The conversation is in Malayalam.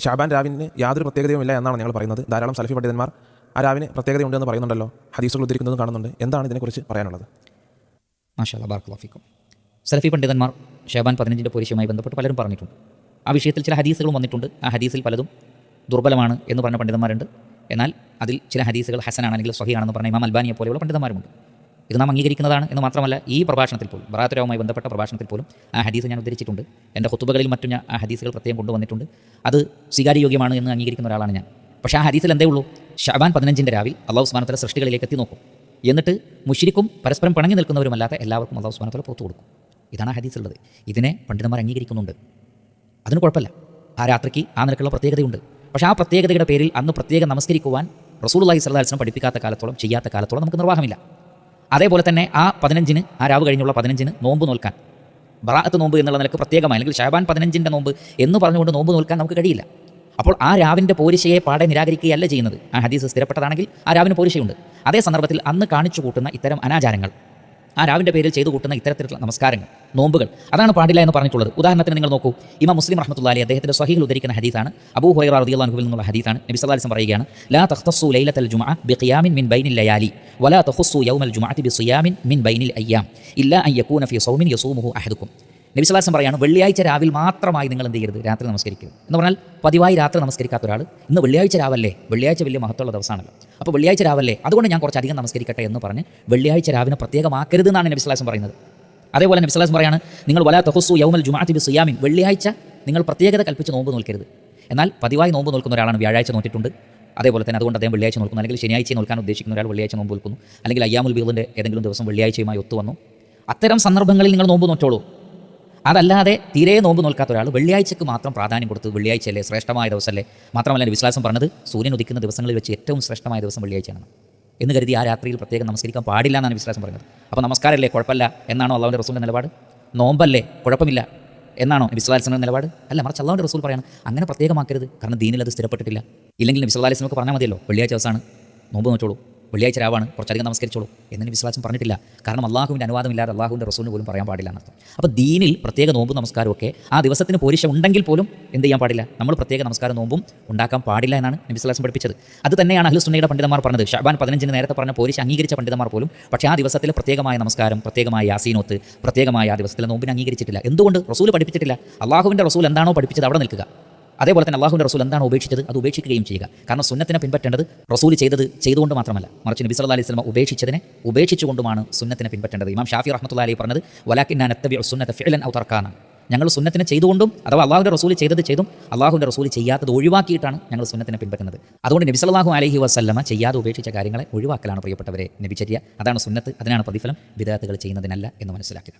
ഷാബാൻ രാവിന് യാതൊരു പ്രത്യേകതയുമില്ല എന്നാണ് ഞങ്ങൾ പറയുന്നത്. ധാരാളം സലഫി പണ്ഡിതന്മാർ ആ രാവിന് പ്രത്യേകതയുണ്ടെന്ന് പറയുന്നുണ്ടല്ലോ, ഹദീസുകൾ ഉദ്ധരിക്കുന്നതും കാണുന്നുണ്ട്. എന്താണ് ഇതിനെക്കുറിച്ച് പറയാനുള്ളത്? മാഷാ അല്ലാഹ്, ബാറക്കല്ലാഹു ഫീക്കും. സലഫി പണ്ഡിതന്മാർ ഷാബാൻ 15-ന്റെ പോരിശയുമായി ബന്ധപ്പെട്ട് പലരും പറഞ്ഞിട്ടുണ്ട്. ആ വിഷയത്തിൽ ചില ഹദീസുകളും വന്നിട്ടുണ്ട്. ആ ഹദീസിൽ പലതും ദുർബലമാണ് എന്ന് പറഞ്ഞ പണ്ഡിതന്മാരുണ്ട്. എന്നാൽ അതിൽ ചില ഹദീസുകൾ ഹസനാണെങ്കിൽ സ്വഹീഹാണെന്ന് പറഞ്ഞ ഇമാം അൽബാനിയെ പോലെയുള്ള പണ്ഡിതന്മാരുമുണ്ട്. ഇത് നാം അംഗീകരിക്കുന്നതാണ് എന്ന് മാത്രമല്ല, ഈ പ്രഭാഷണത്തിൽ പോലും, ബറാഅത്തുമായി ബന്ധപ്പെട്ട പ്രഭാഷണത്തിൽ പോലും ആ ഹദീസ് ഞാൻ ഉദ്ധരിച്ചിട്ടുണ്ട്. എൻ്റെ ഖുതുബകളിൽ മറ്റും ഞാൻ ആ ഹദീസുകൾ പ്രത്യേകം കൊണ്ടുവന്നിട്ടുണ്ട്. അത് സ്വീകാര്യയോഗ്യമാണ് എന്ന് അംഗീകരിക്കുന്ന ഒരാളാണ് ഞാൻ. പക്ഷേ ആ ഹദീസിൽ എന്തേ ഉള്ളൂ? ഷഅബാൻ 15-ന്റെ രാവിൽ അല്ലാഹു സുബ്ഹാനഹു വ തആല സൃഷ്ടികളിലേക്ക് എത്തി നോക്കും. എന്നിട്ട് മുശ്രിക്കും പരസ്പരം പിണങ്ങി നിൽക്കുന്നവരുമല്ലാത്ത എല്ലാവർക്കും അല്ലാഹു സുബ്ഹാനഹു വ തആല പുറത്തു കൊടുക്കും. ഇതാണ് ആ ഹദീസുള്ളത്. ഇതിനെ പണ്ഡിതന്മാർ അംഗീകരിക്കുന്നുണ്ട്. അതിന് കുഴപ്പമില്ല. ആ രാത്രിക്ക് ആ നിലക്കുള്ള പ്രത്യേകതയുണ്ട്. പക്ഷേ ആ പ്രത്യേകതയുടെ പേരിൽ അന്ന് പ്രത്യേകം നമസ്കരിക്കുവാൻ റസൂലുള്ളാഹി സ്വല്ലല്ലാഹു അലൈഹി വസല്ലം പഠിപ്പിക്കാത്ത കാലത്തോളം, ചെയ്യാത്ത കാലത്തോളം നമുക്ക് നിർവാഹമില്ല. അതേപോലെ തന്നെ ആ 15-ന്, ആ രാവ് കഴിഞ്ഞുള്ള 15-ന് നോമ്പ് നോൽക്കാൻ, ബറാഅത്ത് നോമ്പ് എന്നുള്ള നിലക്ക് പ്രത്യേകമായി, അല്ലെങ്കിൽ ഷഅബാൻ 15-ന്റെ നോമ്പ് എന്ന് പറഞ്ഞുകൊണ്ട് നോമ്പ് നോൽക്കാൻ നമുക്ക് കഴിയില്ല. അപ്പോൾ ആ രാവിൻ്റെ പോരിശയെ പാടെ നിരാകരിക്കുകയല്ല ചെയ്യുന്നത്. ആ ഹദീസ് സ്ഥിരപ്പെട്ടതാണെങ്കിൽ ആ രാവിന് പോരിശയുണ്ട്. അതേ സന്ദർഭത്തിൽ അന്ന് കാണിച്ചു കൂട്ടുന്ന ഇത്തരം അനാചാരങ്ങൾ, ആ രാവിൻ്റെ പേരിൽ ചെയ്തു കൂട്ടുന്ന ഇത്തരത്തിലുള്ള നമസ്കാരങ്ങൾ, നോമ്പുകൾ, അതാണ് പാടില്ല എന്ന് പറഞ്ഞിട്ടുള്ളത്. ഉദാഹരണത്തിന് നിങ്ങൾ നോക്കൂ, ഇമാം മുസ്ലിം റഹ്മത്തുള്ളാഹി അലൈഹി അദ്ദേഹത്തിൻ്റെ സ്വഹീഹിൽ ഉദ്ധരിക്കുന്ന ഹദീസാണ്. അബൂ ഹുറൈറ റളിയല്ലാഹു അൻഹുവിൽ നിന്നുള്ള ഹദീസാണ്. നബി സല്ലല്ലാഹു അലൈഹി വസല്ലം പറയുകയാണ്, ലാ തഖ്തസ്സു ലൈലത്തൽ ജുമുഅ ബിഖിയാമിൻ മിൻ ബൈനിൽ ലയാലി വലാ തഖുസ്സു യൗമൽ ജുമുഅത്തി ബിസിയാമിൻ മിൻ ബൈനിൽ അയ്യാം ഇല്ലാ അൻ യകൂന ഫീ സൗമിൻ യസൂമുഹു അഹദുക്കും. നബി സല്ലല്ലാഹു അലൈഹി വസല്ലം പറയാണ്, വെള്ളിയാഴ്ച രാവിൽ മാത്രമായി നിങ്ങൾ എന്ത് ചെയ്യരുത്? രാത്രി നമസ്കരിക്കരുത് എന്ന് പറഞ്ഞാൽ, പതിവായി രാത്രി നമസ്കരിക്കാത്ത ഒരാൾ ഇന്ന് വെള്ളിയാഴ്ച രാവല്ലേ, വെള്ളിയാഴ്ച വലിയ മഹത്വമുള്ള ദിവസമാണല്ലോ, അപ്പോൾ വെള്ളിയാഴ്ച രാവല്ലേ, അതുകൊണ്ട് ഞാൻ കുറച്ചധികം നമസ്കരിക്കട്ടെ എന്ന് പറഞ്ഞ് വെള്ളിയാഴ്ച രാവിനെ പ്രത്യേകമാക്കരുത് എന്നാണ് നബി സല്ലല്ലാഹു അലൈഹി വസല്ലം പറയുന്നത്. അതേപോലെ നബി സല്ലല്ലാഹു അലൈഹി വസല്ലം പറയാണ്, നിങ്ങൾ വലാ തഖുസ്സു യൗമൽ ജുമുഅത്തി ബിസിയാമിൻ, വെള്ളിയാഴ്ച നിങ്ങൾ പ്രത്യേകത കൽപ്പിച്ച് നോമ്പ് നോൽക്കരുത്. എന്നാൽ പതിവായി നോമ്പ് നോൽക്കുന്ന ഒരാളാണ്, വ്യാഴാഴ്ച നോറ്റിട്ടുണ്ട്, അതേപോലെ തന്നെ അതുകൊണ്ട് അദ്ദേഹം വെള്ളിയാഴ്ച നോൽക്കുന്നു, അല്ലെങ്കിൽ ശനിയാഴ്ച നോൽക്കാൻ ഉദ്ദേശിക്കുന്ന ഒരാൾ വെള്ളിയാഴ്ച നോമ്പ് നോൽക്കുന്നു, അല്ലെങ്കിൽ അയ്യാമുൽ ബീദിൻ്റെ ഏതെങ്കിലും ദിവസം വെള്ളിയാഴ്ചയുമായി ഒത്തുവന്നു, അത്തരം സന്ദർഭങ്ങളിൽ നിങ്ങൾ നോമ്പ് നോറ്റോളൂ. അതല്ലാതെ തീരെ നോമ്പ് നോൽക്കാത്ത ഒരാൾ വെള്ളിയാഴ്ചക്ക് മാത്രം പ്രാധാന്യം കൊടുത്ത്, വെള്ളിയാഴ്ചയല്ലേ ശ്രേഷ്ഠമായ ദിവസമല്ലേ, മാത്രമല്ല നബി സ്വല്ലല്ലാഹു അലൈഹി വസല്ലം പറഞ്ഞത് സൂര്യൻ ഉദിക്കുന്ന ദിവസങ്ങളിൽ വെച്ച് ഏറ്റവും ശ്രേഷ്ഠമായ ദിവസം വെള്ളിയാഴ്ചയാണ് എന്ന് കരുതി ആ രാത്രിയിൽ പ്രത്യേകം നമസ്കരിക്കാൻ പാടില്ല എന്നാണ് നബി സ്വല്ലല്ലാഹു അലൈഹി വസല്ലം പറയുന്നത്. അപ്പോൾ നമസ്കാരമല്ലേ കുഴപ്പമില്ല എന്നാണോ അല്ലാഹുവിൻ്റെ റസൂലിൻ്റെ നിലപാട്? നോമ്പല്ലേ കുഴപ്പമില്ല എന്നാണോ നബി സ്വല്ലല്ലാഹു അലൈഹി വസല്ലം നിലപാട്? അല്ല, മറിച്ച് അല്ലാഹുവിൻ്റെ റസൂൽ പറയാണ്, അങ്ങനെ പ്രത്യേകമാക്കരുത്, കാരണം ദീനിൽ അത് സ്ഥിരപ്പെട്ടിട്ടില്ല. ഇല്ലെങ്കിൽ നബി സ്വല്ലല്ലാഹു അലൈഹി വസല്ലം പറഞ്ഞാൽ മതിയല്ലോ, വെള്ളിയാഴ്ച ദിവസമാണ് നോമ്പ് നോറ്റോളൂ, വെള്ളിയാഴ്ച രാവാണ് കുറച്ചധികം നമസ്കരിച്ചോളൂ എന്ന് നബി സ്വല്ലല്ലാഹു അലൈഹി വസല്ലം പറഞ്ഞിട്ടില്ല. കാരണം അള്ളാഹുവിൻ്റെ അനുവാദമില്ലാതെ അള്ളാഹുവിൻ്റെ റസൂലിന് പോലും പറയാൻ പാടില്ല എന്നർത്ഥം. അപ്പോൾ ദീനിൽ പ്രത്യേക നോമ്പും നമസ്കാരമൊക്കെ ആ ദിവസത്തിന് പോരിശ ഉണ്ടെങ്കിൽ പോലും എന്ത് ചെയ്യാൻ പാടില്ല? നമ്മൾ പ്രത്യേക നമസ്കാരം നോമ്പും ഉണ്ടാക്കാൻ പാടില്ല എന്നാണ് നബി സ്വല്ലല്ലാഹു അലൈഹി വസല്ലം പഠിപ്പിച്ചത്. അത് തന്നെയാണ് അഹ്ലു സുന്നയുടെ പണ്ഡിതന്മാർ പറഞ്ഞത്. ഷഅബാൻ 15-ന് നേരത്തെ പറഞ്ഞ പോരിശ അംഗീകരിച്ച പണ്ഡിതന്മാർ പോലും പക്ഷേ ആ ദിവസത്തിൽ പ്രത്യേകമായ നമസ്കാരം, പ്രത്യേകമായ യാസീനോത്ത്, പ്രത്യേകമായ ആ ദിവസത്തിലെ നോമ്പിനെ അംഗീകരിച്ചിട്ടില്ല. എന്തുകൊണ്ട്? റസൂൽ പഠിപ്പിച്ചിട്ടില്ല. അള്ളാഹുവിൻ്റെ റസൂൽ എന്താണോ പഠിപ്പിച്ചത് അവിടെ നിൽക്കുക. അതേപോലെ തന്നെ അള്ളാഹുവിൻ്റെ റസൂൽ എന്താണോ ഉപേക്ഷിച്ചത് അത് ഉപേക്ഷിക്കുകയും ചെയ്യുക. കാരണം സുന്നത്തിനെ പിൻപറ്റേണ്ടത് റസൂൽ ചെയ്തത് ചെയ്തുകൊണ്ട് മാത്രമല്ല, മറിച്ച് നബി സല്ലല്ലാഹു അലൈഹി വസല്ലം ഉപേക്ഷിച്ചതിനെ ഉപേക്ഷിച്ചുകൊണ്ടുമാണ് സുന്നത്തിനെ പിൻപറ്റേണ്ടത്. ഇമാം ഷാഫി റഹ്മത്തുള്ളാഹി അലൈഹി പറഞ്ഞത്, വലാകിന്നാ നത്തബിഉ സുന്നത ഫിഅലൻ ഔ തർക്കാന, ഞങ്ങൾ സുന്നത്തിനെ ചെയ്തുകൊണ്ടും, അഥവാ അള്ളാഹുവിൻ്റെ റസൂൽ ചെയ്തത് ചെയ്തും അള്ളാഹുവിൻ്റെ റസൂൽ ചെയ്യാത്തത് ഒഴിവാക്കിയിട്ടാണ് ഞങ്ങൾ സുന്നത്തിനെ പിൻപറ്റുന്നത്. അതുകൊണ്ട് നബി സല്ലല്ലാഹു അലൈഹി വസല്ലമ ചെയ്യാതെ ഉപേക്ഷിച്ച കാര്യങ്ങളെ ഒഴിവാക്കലാണ് പ്രിയപ്പെട്ടവരെ നബിചര്യ. അതാണ് സുന്നത്ത്, അതിനാണ് പ്രതിഫലം, ബിദ്അത്തുകൾ ചെയ്യുന്നതിനല്ല എന്ന് മനസ്സിലാക്കുക.